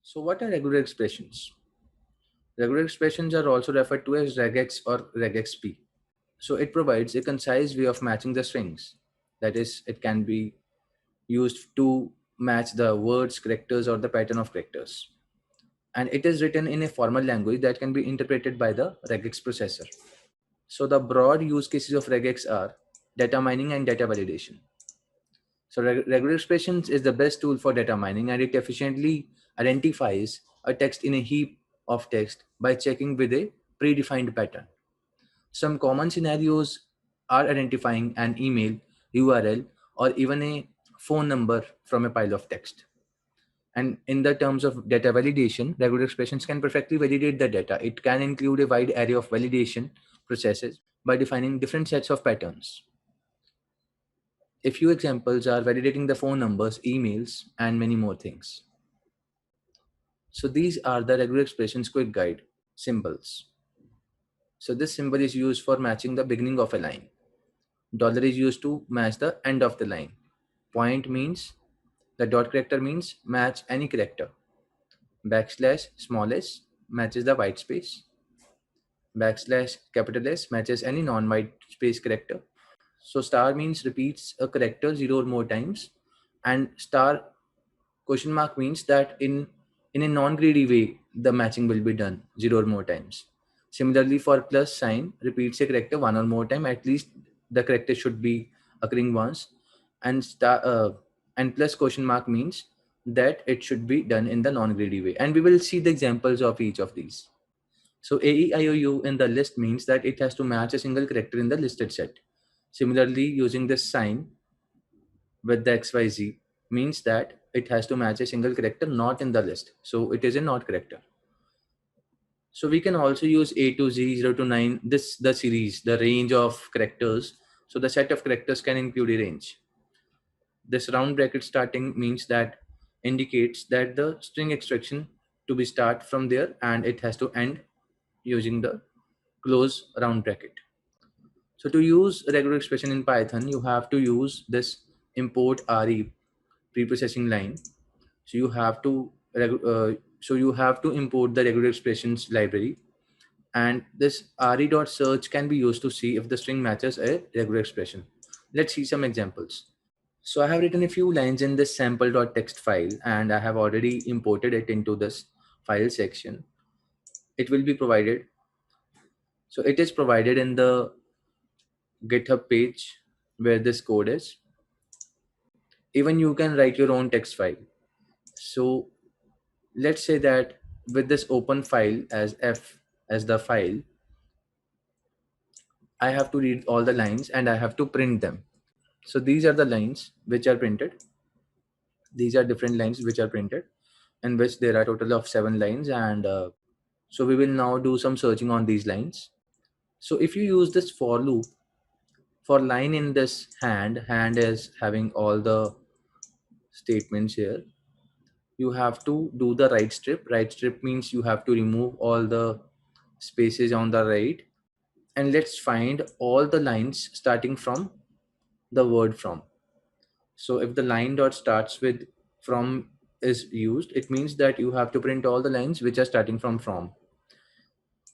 So what are regular expressions? Regular expressions are also referred to as regex or regexp. So it provides a concise way of matching the strings. That is, it can be used to match the words, characters, or the pattern of characters. And it is written in a formal language that can be interpreted by the regex processor. So the broad use cases of regex are data mining and data validation. So regular expressions is the best tool for data mining, and it efficiently identifies a text in a heap of text by checking with a predefined pattern. Some common scenarios are identifying an email, URL, or even a phone number from a pile of text. And in the terms of data validation, regular expressions can perfectly validate the data. It can include a wide array of validation processes by defining different sets of patterns. A few examples are validating the phone numbers, emails, and many more things. So these are the regular expressions quick guide symbols. So this symbol is used for matching the beginning of a line. Dollar is used to match the end of the line. Point means the dot character means match any character. Backslash small s matches the white space. Backslash capital S matches any non-white space character. So star means repeats a character zero or more times, and star question mark means that in a non-greedy way the matching will be done zero or more times. Similarly, for plus sign repeats a character one or more time, at least the character should be occurring once, and and plus question mark means that it should be done in the non-greedy way, and we will see the examples of each of these. So AEIOU in the list means that it has to match a single character in the listed set. Similarly, using this sign with the XYZ means that it has to match a single character not in the list. So it is a not character. So we can also use A to Z, 0 to 9, this the series, the range of characters. So the set of characters can include a range. This round bracket starting means that indicates that the string extraction to be start from there and it has to end using the close round bracket. So to use regular expression in Python, you have to use this import RE preprocessing line. So you have to import the regular expressions library, and this re.search can be used to see if the string matches a regular expression. Let's see some examples. So I have written a few lines in this sample.txt file, and I have already imported it into this file section. It will be provided. So it is provided in the GitHub page where this code is. Even you can write your own text file. So let's say that with this open file as f as the file, I have to read all the lines and I have to print them. So these are the lines which are printed. These are different lines which are printed, in which there are a total of 7 lines, and so we will now do some searching on these lines. So if you use this for loop for line in this hand is having all the statements here. You have to do the right strip. Right strip means you have to remove all the spaces on the right, and let's find all the lines starting from the word from. So if the line dot starts with from is used, it means that you have to print all the lines which are starting from.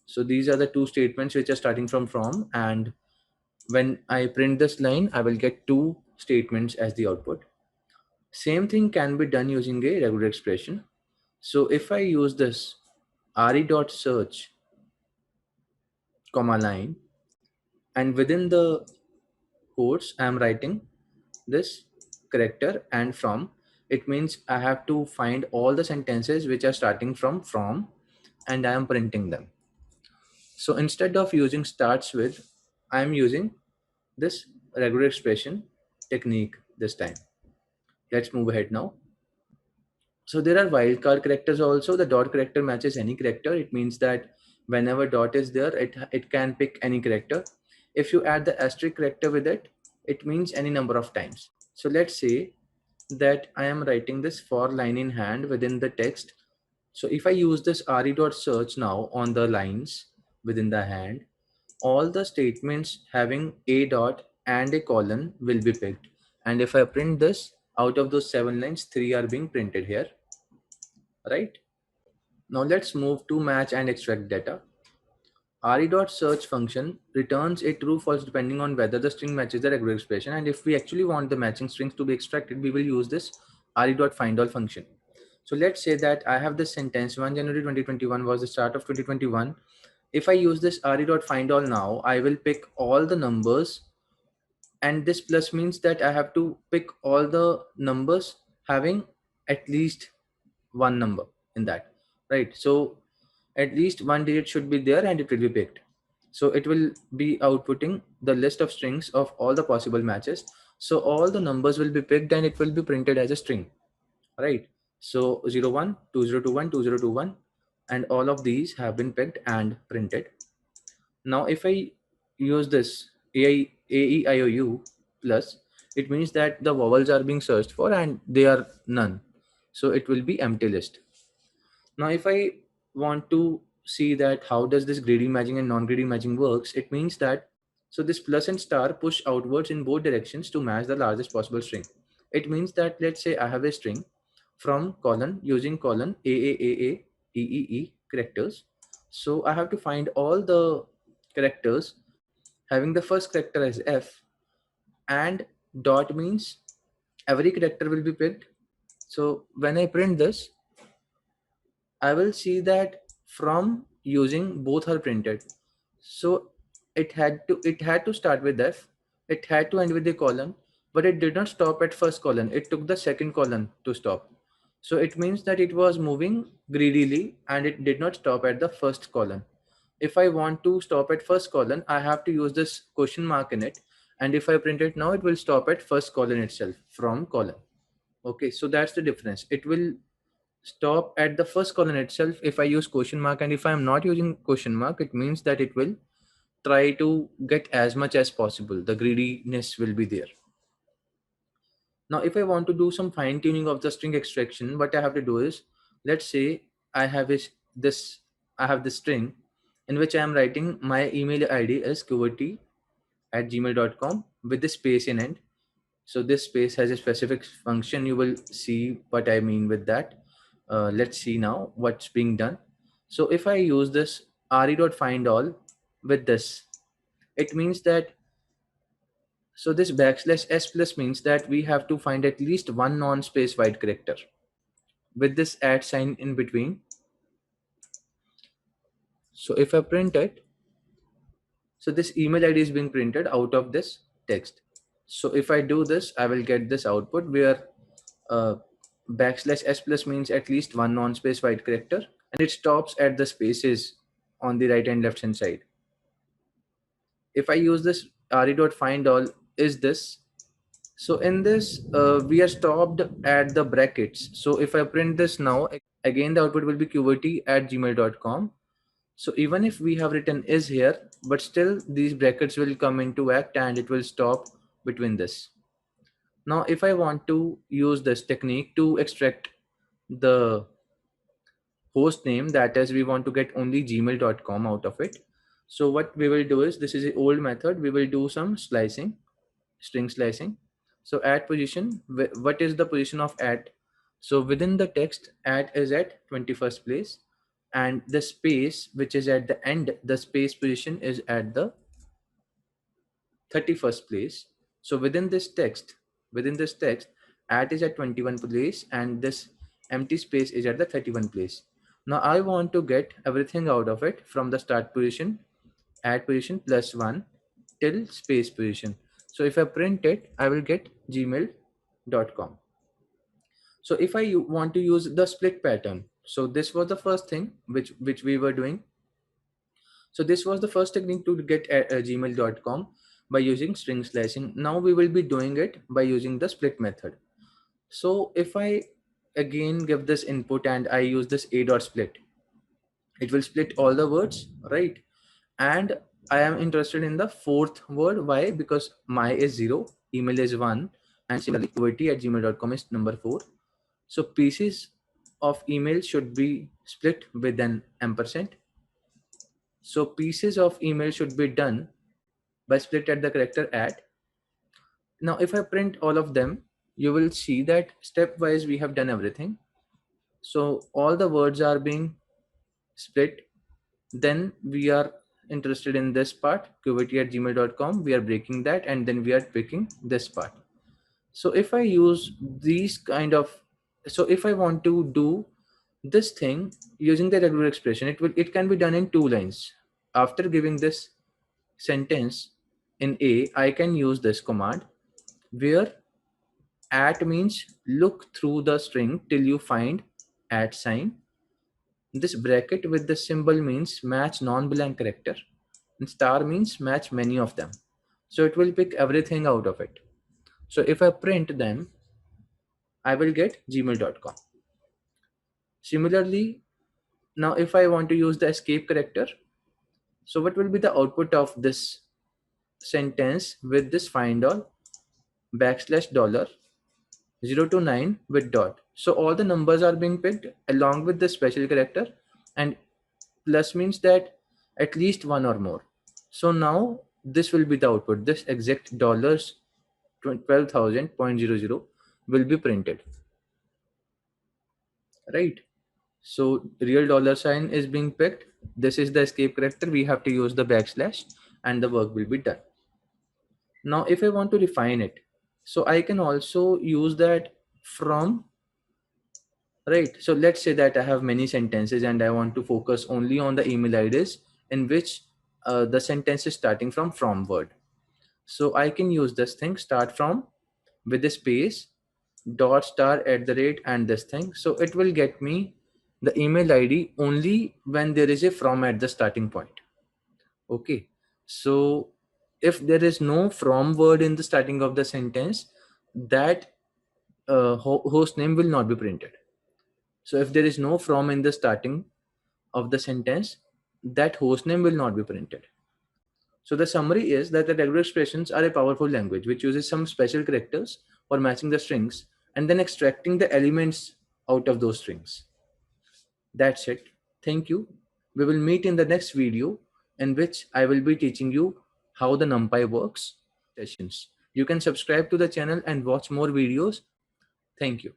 So these are the two statements which are starting from, and when I print this line, I will get two statements as the output. Same thing can be done using a regular expression. So if I use this re.search comma line, and within the quotes I am writing this character and from, it means I have to find all the sentences which are starting from, and I am printing them. So instead of using starts with, I am using this regular expression technique this time. Let's move ahead now. So there are wildcard characters also. The dot character matches any character. It means that whenever dot is there, it can pick any character. If you add the asterisk character with it, it means any number of times. So let's say that I am writing this for line in hand within the text. So if I use this re.search now on the lines within the hand, all the statements having a dot and a colon will be picked. And if I print this, out of those 7 lines, 3 are being printed here, right? Now let's move to match and extract data. re.search function returns a true false depending on whether the string matches the regular expression, and if we actually want the matching strings to be extracted, we will use this re.findAll function. So let's say that I have this sentence 1 January 2021 was the start of 2021. If I use this re.findAll now, I will pick all the numbers, and this plus means that I have to pick all the numbers having at least one number in that, right? So at least one digit should be there and it will be picked. So it will be outputting the list of strings of all the possible matches. So all the numbers will be picked and it will be printed as a string, right? So 01, 2021, 2021, and all of these have been picked and printed. Now, if I use this AEIOU plus, it means that the vowels are being searched for and they are none. So it will be empty list. Now, if I want to see that how does this greedy matching and non-greedy matching works, it means that so this plus and star push outwards in both directions to match the largest possible string. It means that let's say I have a string from colon using colon AAAA characters. So I have to find all the characters having the first character as F, and dot means every character will be picked. So when I print this, I will see that from using both are printed. So it had to start with F, it had to end with the colon, but it did not stop at first colon. It took the second colon to stop. So it means that it was moving greedily and it did not stop at the first colon. If I want to stop at first colon, I have to use this question mark in it. And if I print it now, it will stop at first colon itself from colon. Okay, so that's the difference. It will stop at the first colon itself if I use question mark, and if I'm not using question mark, it means that it will try to get as much as possible. The greediness will be there. Now, if I want to do some fine tuning of the string extraction, what I have to do is, let's say I have this I have this string in which I am writing my email ID is qvt@gmail.com with the space in end. So this space has a specific function. You will see what I mean with that. Let's see now what's being done. So if I use this re.findAll with this, it means that so this backslash s plus means that we have to find at least one non-space wide character with this at sign in between. So if I print it, so this email ID is being printed out of this text. So if I do this, I will get this output where uh, backslash s plus means at least one non-space wide character, and it stops at the spaces on the right and left hand side. If I use this re.findAll is this. So in this, we are stopped at the brackets. So if I print this now, again the output will be qvt@gmail.com. So even if we have written is here, but still these brackets will come into act and it will stop between this. Now, if I want to use this technique to extract the host name, that is, we want to get only gmail.com out of it. So what we will do is, this is an old method. We will do some slicing, string slicing. So at position, what is the position of at? So within the text, at is at 21st place, and the space which is at the end, the space position is at the 31st place. So within this text, at is at 21 place and this empty space is at the 31 place. Now I want to get everything out of it from the start position, at position plus 1 till space position. So if I print it, I will get gmail.com. So if I want to use the split pattern, so this was the first thing which we were doing. So this was the first technique to get gmail.com by using string slicing. Now we will be doing it by using the split method. So if I again give this input and I use this a.split, it will split all the words, right? And I am interested in the fourth word. Why? Because my is 0, email is 1, and similarly qvt@gmail.com is number 4. So pieces of email should be split with an ampersand. So pieces of email should be done by split at the character at. Now, if I print all of them, you will see that stepwise we have done everything. So all the words are being split. Then we are interested in this part, qvt@gmail.com. We are breaking that, and then we are picking this part. So if I use these kind of, so if I want to do this thing using the regular expression, it can be done in 2 lines. After giving this sentence in A, I can use this command where at means look through the string till you find at sign. This bracket with the symbol means match non-blank character, and star means match many of them. So it will pick everything out of it. So if I print them, I will get gmail.com. Similarly, now if I want to use the escape character, so what will be the output of this sentence with this find all backslash dollar 0 to 9 with dot? So all the numbers are being picked along with the special character, and plus means that at least one or more. So now this will be the output. This exact dollars 12,000.00 will be printed, right? So real dollar sign is being picked. This is the escape character. We have to use the backslash and the work will be done. Now, if I want to refine it, so I can also use that from, right? So let's say that I have many sentences and I want to focus only on the email IDs in which the sentence is starting from word. So I can use this thing start from with the space dot star at the rate and this thing. So it will get me the email ID only when there is a from at the starting point. Okay. So if there is no from word in the starting of the sentence, that host name will not be printed. So if there is no from in the starting of the sentence, that host name will not be printed. So the summary is that the regular expressions are a powerful language which uses some special characters for matching the strings and then extracting the elements out of those strings. That's it. Thank you. We will meet in the next video in which I will be teaching you how the NumPy works sessions. You can subscribe to the channel and watch more videos. Thank you.